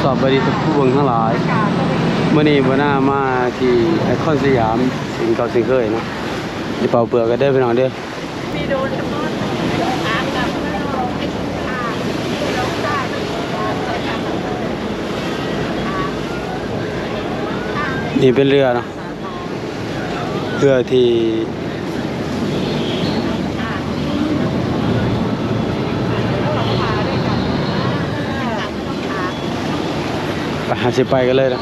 อบบริษัทผู้เบิ่งทั้งหลายเมื่อนี้บ่น่ามาที่ไอคอนสยามสิงเก่าสิงเคยเนาะจะเป่าเปลือกกันได้ไปหน่อยเด้อนี่เป็นเรือเนาะเรือที่ไปหาสิไปกันเลยนะ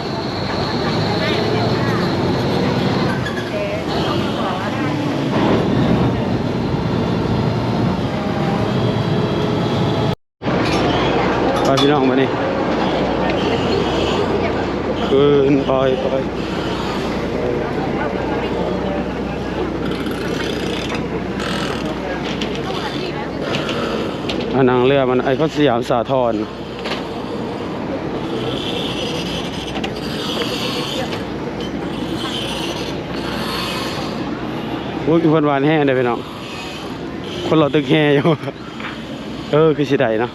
ไปพี่น้องมานี่ขึ้นไปนางเรือมันไอคอนสยามสาทรวุ้ยคนหวานแห้งเลยพี่น้องคนเราตึกแห้งอยู่คือสิได้เนาะ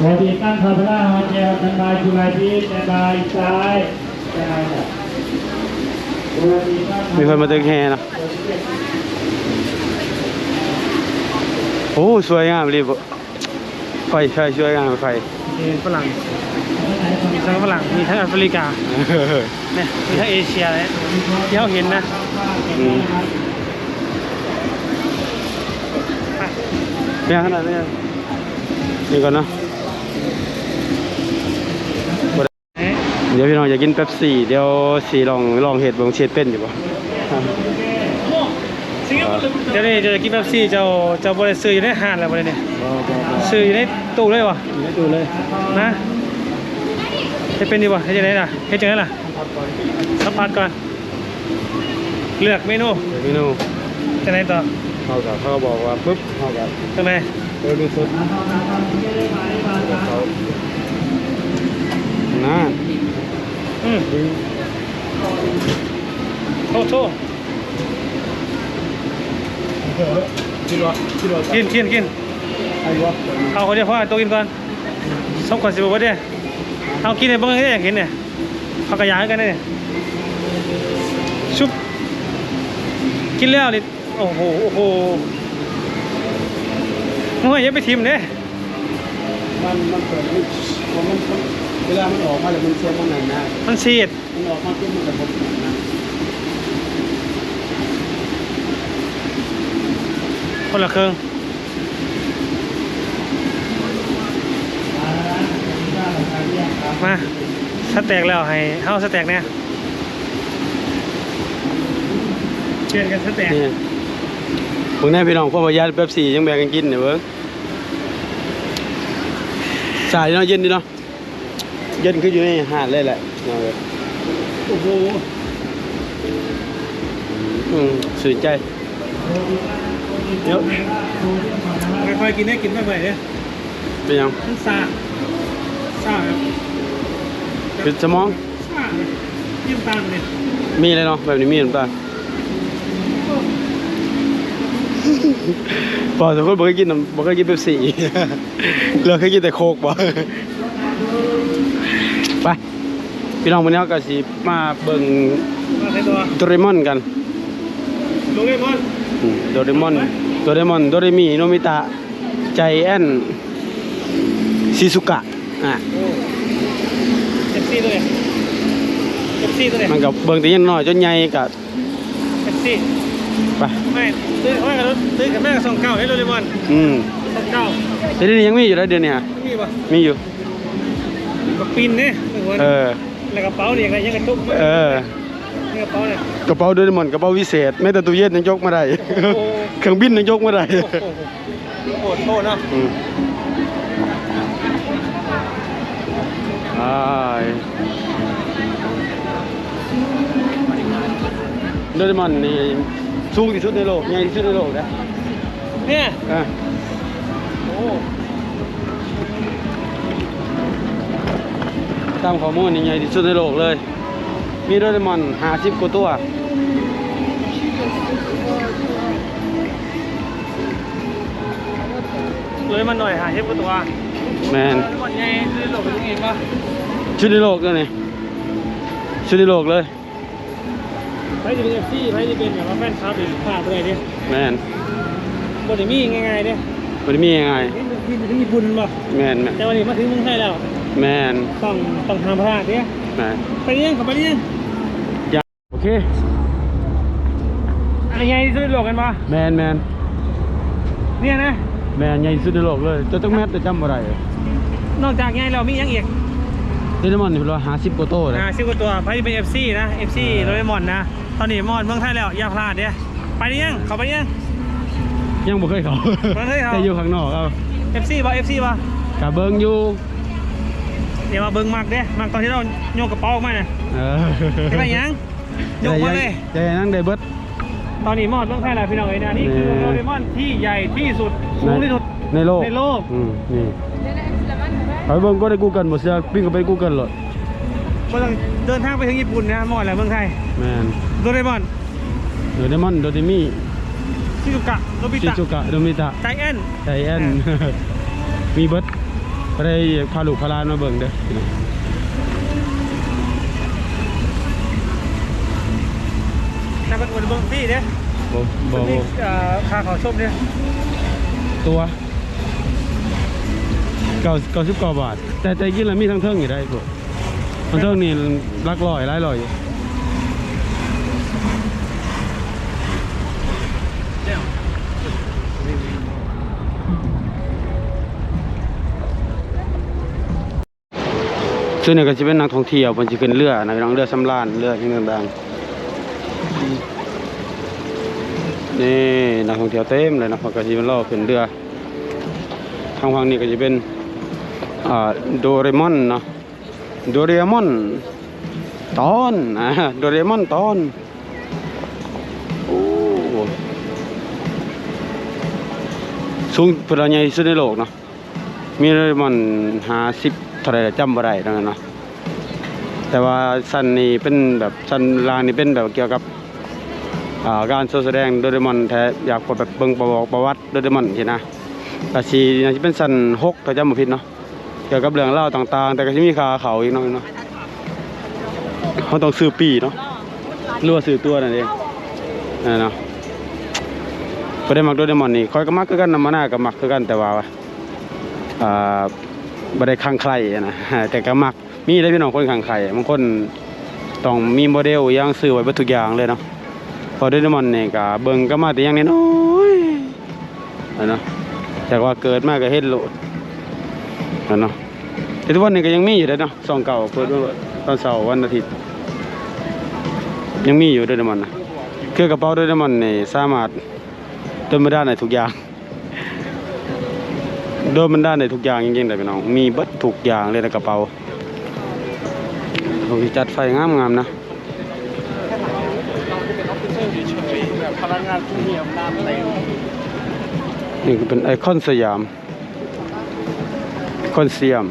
โมดีตั้งคาร์บอนฮอเทลสบายจุฬาที่สบายซ้ายมีคนมาตึกแห่นะโอ้สวยงามเลยไฟสวยงามไฟมีฝรั่งมีทั้งฝรั่งมีทั้งแอฟริกาเนี่ยมีทั้งเอเชียเลยที่เขาเห็นนะเนี่ยขนาดนี้นี่ก่อนเนาะเดี๋ยวพี่น้องอยากกินเป๊ปซี่เดี๋ยวสีลองเห็ดบางเชดเป็นอยู่ป่ะเดี๋ยวนี้จะกินเป๊ปซี่เจ้าบริซื้ออยู่ในห้างแล้วบริเนี่ยซื้ออยู่ในตู้เลยวะในตู้เลยนะจะเป็นดีวะให้จะไหนล่ะให้จะไหนล่ะสัมผัสก่อนเลือกเมนูจะไหนต่อเขาบอกว่าปุ๊บเขาแบบทำไมดูสุดน่าโทษกินเอาคนเดียวพอตัวกินก่อนสองคนสิบกว่าเดียวเอากินในบ้างได้อยากเห็นเนี่ยเขากระยายกันเนี่ยชุบกินแล้วนี่โอ้โหมึงอย่าไปทิมเนี่ยมันเปิดมันเวลามันออกมาแล้วมันเสียมันไหนนะมันเสียดมันออกมาปุ๊บมันกระทบนะคนละเครื่องมาสแต็กแล้วให้เฮาสแต็กเนี่ยเปลี่ยนกันสแต็กพวกนี้พี่น้องพ่อพญาเป๊ปซี่ยังแบ่งกันกินเนี่ยเว้ยสายเนาะเย็นดีเนาะเย็นคืออยู่ในหาดเลยแหละโอ้โหสุดใจเดี๋ยวค่อยๆกินได้กินไม่ไหวเนี่ยเป็นยังมันซ่าครับเป็นสมองซ่าเลยยิ้มตาเลยมีเลยเนาะแบบนี้มีน้ำตาพอสมมติบอกให้กินเป๊ปซี่เราเคยกินแต่โค้กบ่ไปพี่น้องวันนี้ก็สิมาเบิ่งโดเรมอนกันโดเรมอนโดเรมิโนมิตะใจแอนชิซุกะเป๊ปซี่ตัวไหนมันกับเบิ่งแต่ยังน้อยจนใหญ่กับเป๊ปซี่ไปไม่ซื้อกับแม่กับ2 เก้าให้โดเรมอน2 เก้าเดี๋ยวนี้ยังมีอยู่แล้วเดือนนี้มีอยู่กับปินเนี่ยแล้วกระเป๋าเนี่ยยังกระตุกกระเป๋าเนี่ยกระเป๋าโดเรมอนกระเป๋าวิเศษแม้แต่ตู้เย็นยังยกมาได้เครื่องบินยังยกมาได้โทษเนาะโดเรมอนนี่สูงที่สุดในโลกใหญ่ที่สุดในโลกนะเนี่ยตามข้อมูลนี่ใหญ่ที่สุดในโลกเลย มีโดเรมอน50กว่าตัว เลยมันหน่อยหาเทปตัว แมน มันไงเลยหลบไปตรงนี้ป่ะ ชุดในโลกเลยนี่ชุดในโลกเลย ไปจะเป็นเอฟซีไปจะเป็นแบบว่าแฟนคลับหรือผ่าอะไรเนี่ย แมน บนนี้ง่ายๆเนี่ย มันมียังไง นี่ถึงญี่ปุ่นป่ะ แมน แต่วันนี้มาถึงเมืองไทยแล้ว แมน ต้องทำพลาดเนี่ย แมน ไปเรื่อยขับไปเรื่อย โอเค อะไรไงที่สุดในโลกกันป่ะ แมน เนี่ยนะ แมนใหญ่สุดในโลกเลยจะต้องแมทแต่จำอะไร นอกจากไงเรามียังอีก โดเรมอนนี่เป็น50กว่าตัวเลย ซิวตัวไปเป็น FC นะ FC โดเรมอนนะตอนนี้มอนเมืองไทยแล้วอย่าพลาดเนี่ยไปหรือยังเขาไปหรือยัง ยังบ่เคยเขา บ่เคยเขา แต่อยู่ข้างนอกเอา FC ป่ะ FC ป่ะ กะเบิงอยู่ เดี๋ยวมาเบิ่งมากเด้มากตอนที่เราโยกกระเป๋าออกมาเนี่ย เออ จะไปยังยกมาเลย ใจนั่งได้เบิด ตอนนี้มอดเมืองไทยแล้วพี่น้องเอ้ยนะนี่คือโดเรมอนที่ใหญ่ที่สุดสูงที่สุด ในโลก ในโลก นี่ไปเบิ่งก็ได้ Google บ่เสียปิ้งก็ไป Google เลย ก็ต้องเดินทางไปถึงญี่ปุ่นนะมอดแล้วเมืองไทย แมน โดเรมอน โดเรมอนโดเรมิ ชิซุกะโนบิ ชิ ตะ จุกะโดมิตะ ใจแอน ใจแอน มีเบิดก็ได้พาลูกพาหลานมาเบิ่งเด้อพี่น้อง นักเป็นคนเบิ่งพี่เด้ บ่บ่ นี่ค่าเขาชมเนี่ย ตัว99 บาท แต่กินแล้วมีทั้งเทิงอยู่ได้พวกทั้งเทิงนี่หลักร้อยหลายร้อยอยู่ส่วนใหญ่ก็จะเป็นนักท่องเที่ยวเพิ่นสิขึ้นเรือนะพี่น้องเรือสำราญเรือที่ต่างๆนี่นักท่องเที่ยวเต็มเลยนะเพราะก็สิมันรอขึ้นเรือทางฝั่งนี้ก็จะเป็นโดเรมอนเนาะโดเรมอนตอนโดเรมอนตอนโอ้สูงเป็นใหญ่ที่สุดในโลกเนาะมีโดเรมอน50เท่าไหร่จำบ่ได้นั่นเนาะแต่ว่าสันนี่เป็นแบบสันรางนี่เป็นแบบเกี่ยวกับการแสดงโดเรมอนแท้อยากแบบเบิ่งประวัติโดเรมอนสินะก็สิน่าสิเป็นสัน6ถ้าจำบ่ผิดเนาะเกี่ยวกับเรื่องเล่าต่างๆแต่ก็สิมีค่าเขาอีกเนาะเขาต้องซื้อปีเนาะหรือว่าซื้อตัวนั่นเองเนาะบ่ได้มักโดเรมอนนี่ค่อยก็มักคือกันนำมาหน้าก็มักคือกันแต่ว่าบ่ได้คลั่งไคล้นะแต่ก็มักมีได้พี่น้องคนคลั่งไคล้บางคนต้องมีโมเดลอย่างซื้อไว้เบิดทุกอย่างเลยเนาะพอโดเรมอนนี่ก็เบิ่งก็มาแต่อย่างน้อยๆเนาะจากว่าเกิดมาก็เฮ็ดโลดเนาะแต่ทุกวันนี้ก็ยังมีอยู่เด้อเนาะช่องเก่าเปิดตอนเสาร์วันอาทิตย์ยังมีอยู่โดเรมอนนะคือกระเป๋าโดเรมอนนี่สามารถโดนบันดาลได้ทุกอย่างโดนบันดาลได้ทุกอย่างจริงๆเลยพี่น้องมีเบิดทุกอย่างเลยในกระเป๋าผมจัดไฟงามๆนะ พลังงานผู้มีอำนาจเต็ม นี่ก็เป็นไอคอนสยามไอคอนสยาม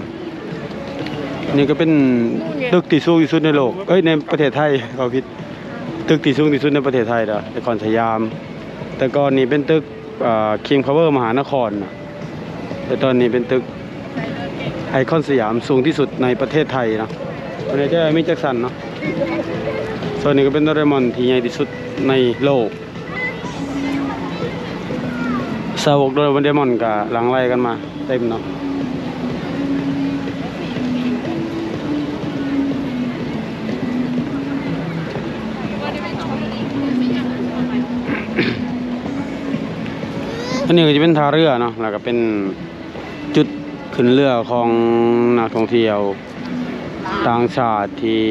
นี่ก็เป็นตึกที่สูงที่สุดในโลกในประเทศไทยเขาผิดตึกที่สูงที่สุดในประเทศไทยเด้อไอคอนสยามแต่ก่อนนี่เป็นตึกKing Power มหานครนะแต่ตอนนี้เป็นตึกไอคอนสยามสูงที่สุดในประเทศไทยนะประเทศไทยมีแจ็คสันเนาะส่วนนี้ก็เป็นโดเรมอนที่ใหญ่ที่สุดในโลกสาวกโดเรมอนกับหลังไล่กันมาเต็มเนาะอันนี้ก็จะเป็นท่าเรือเนาะแล้วก็เป็นจุดขึ้นเรือของนักท่องเที่ยวต่างชาติที่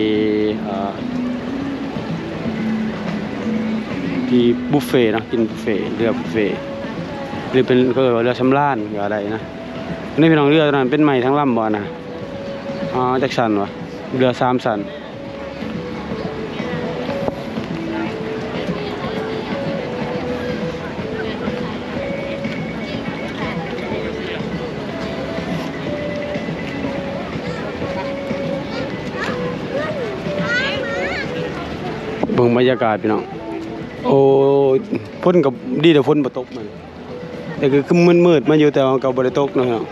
บุฟเฟ่นะกินบุฟเฟ่เรือบุฟเฟ่หรือเป็นก็เรือสำราญหรืออะไรนะอันนี้พี่น้องเรือตอนนั้นเป็นใหม่ทั้งลำบ่นะจักสันวะเรือ3 สัน เบิ่งบรรยากาศพี่น้องโอ้ฝนกับดีแต่ฝนบ่ตกมันแต่คือมืดๆมาอยู่แต่ว่าก็บ่ได้ตกเนาะพี่น้อง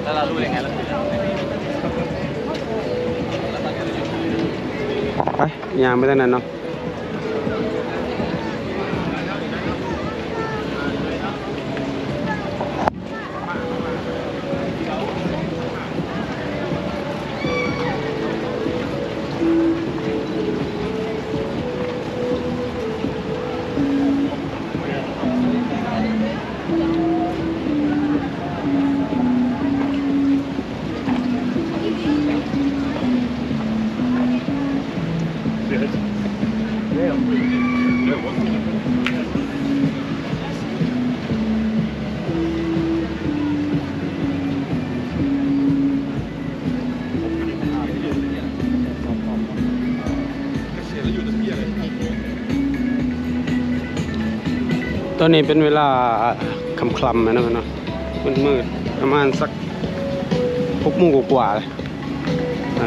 แล้วเรารู้ได้ไงล่ะไปย่างไปทางนั้นเนาะตอนนี้เป็นเวลาคลำๆนะเนาะมืดประมาณสัก6 โมงกว่าๆเลย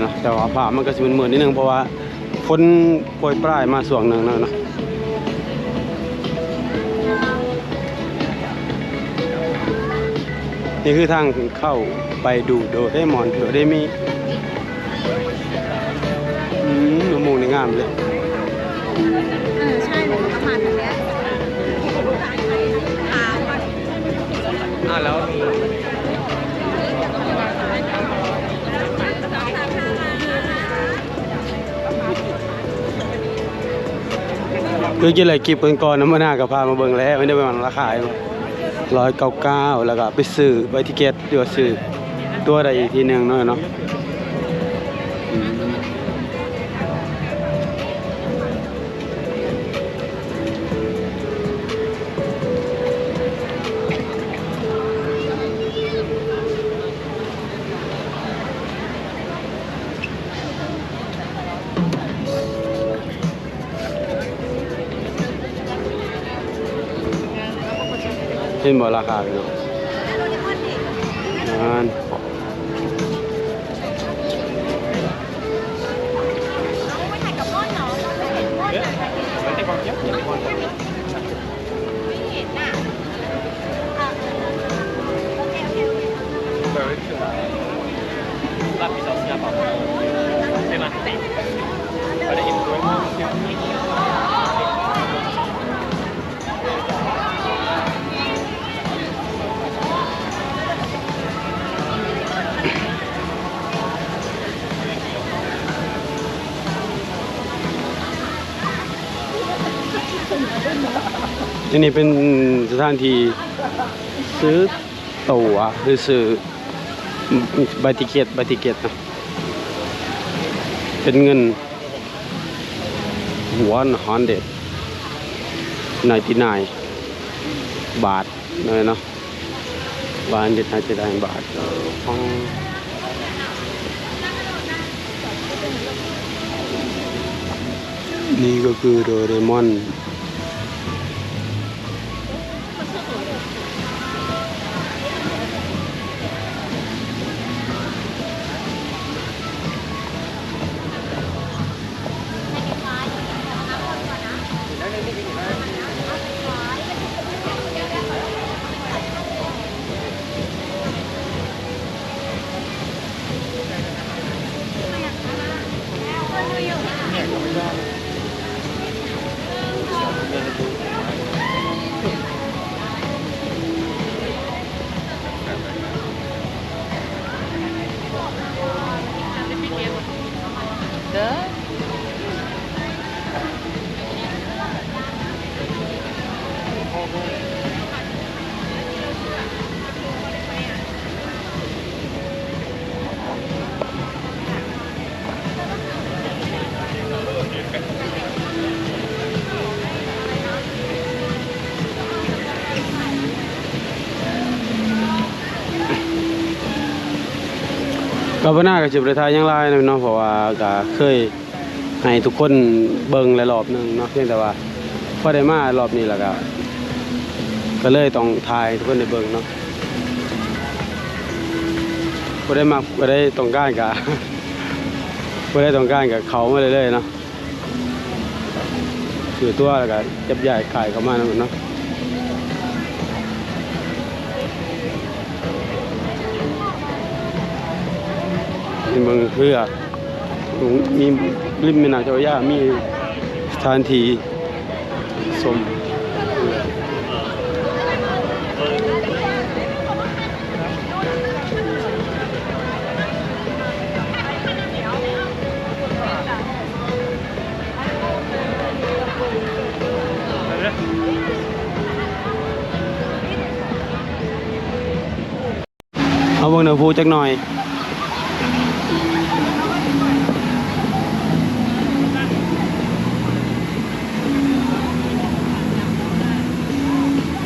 นะแต่ว่าฟ้ามันก็สิมืดๆนิดนึงเพราะว่าฝนโปรยปลายมาส่วงหนึ่งเนาะนี่คือทางเข้าไปดูโดเรมอนโดเรมิมะม่วงนี่งามเลยใช่เลยประมาณนี้แล้วคือกินอะไรกินก่อนน้ำมันหน้ากับพามาเบิ่งแล้วไม่ได้ไปมันราคา199แล้วก็ไปซื้อใบทิเก็ตเดี๋ยวซื้อตัวใดอีกทีหนึ่งเนาะเห็นบ่ราคาพี่น้องนั่นรับผิดชอบเสียเปล่าใช่ไหมไม่ได้เห็นด้วยที่นี่เป็นสถานที่ซื้อตั๋วหรือซื้อใบติเกตนะเป็นเงิน199 บาทเลยเนาะ199 บาทนี่ก็คือโดเรมอนก็บ่น่าก็สิบ่ได้ถ่ายหยังหลายนะเนาะเพราะว่าก็เคยให้ทุกคนเบิ่งหลายรอบนึงเนาะเพียงแต่ว่าพอได้มารอบนี้แล้วก็เลยต้องถ่ายทุกคนได้เบิ่งเนาะบ่ได้มักบ่ได้ต้องการก็ ผู้ใดต้องการกับเขามาเรื่อยๆเนาะซื้อตัวแล้วก็จับใหญ่ขายเข้ามานั่นเนาะในเมืองเพื่อมีริมแม่น้ำเจ้าพระยามีสถานที่ชม เอาเบิ่งเนื้อผูจักหน่อย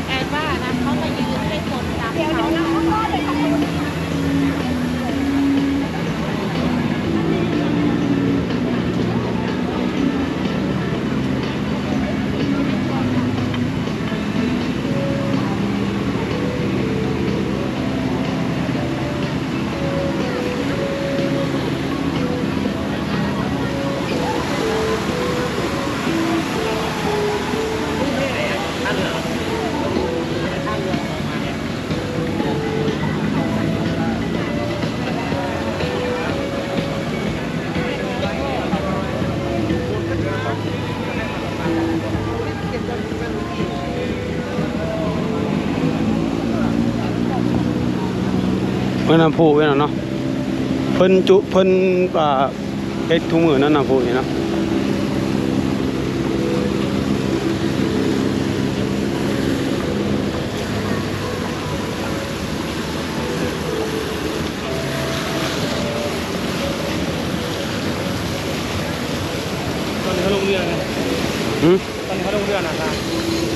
แอนว่านะเขามายืนให้คนตามเขาเมื่อน้ำผูไว้เนาะเพิ่นจุเพิ่นเฮ็ดทุกมื้อนั้นน้ำผูนี่เนาะตอนนี้เขาลงเรือไง หืม ตอนนี้เขาลงเรือนะครับ